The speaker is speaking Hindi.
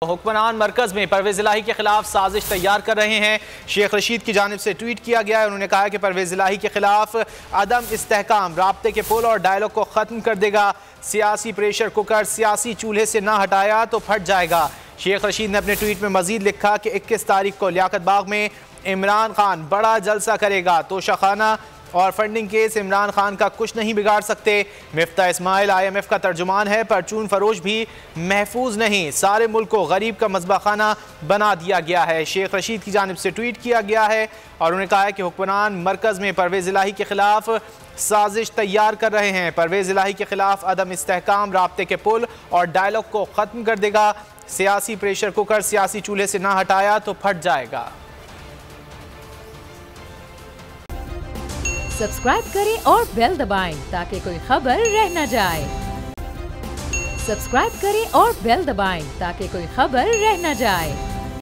हुक्मरान मरकज में परवेज इलाही के खिलाफ साजिश तैयार कर रहे हैं। शेख रशीद की जानिब से ट्वीट किया गया है। उन्होंने कहा कि परवेज इलाही के खिलाफ अदम इस्तेहकाम राब्ते के पुल और डायलॉग को ख़त्म कर देगा। सियासी प्रेशर कुकर सियासी चूल्हे से ना हटाया तो फट जाएगा। शेख रशीद ने अपने ट्वीट में मजीद लिखा कि 21 तारीख को लियाकत बाग में इमरान खान बड़ा जलसा करेगा। तोशाखाना और फंडिंग केस इमरान खान का कुछ नहीं बिगाड़ सकते। मिफ्ता इस्माइल IMF का तर्जुमान है, परचून फरोश भी महफूज नहीं। सारे मुल्क को गरीब का मज़बा खाना बना दिया गया है। शेख रशीद की जानिब से ट्वीट किया गया है और उन्होंने कहा है कि हुक्मरान मरकज़ में परवेज इलाही के खिलाफ साजिश तैयार कर रहे हैं। परवेज इलाही के खिलाफ अदम इस्तेहकाम राब्ते के पुल और डायलॉग को ख़त्म कर देगा। सियासी प्रेशर कुकर सियासी चूल्हे से ना हटाया तो फट जाएगा। सब्सक्राइब करें और बेल दबाएं ताकि कोई खबर रह न जाए। सब्सक्राइब करें और बेल दबाएं ताकि कोई खबर रह न जाए।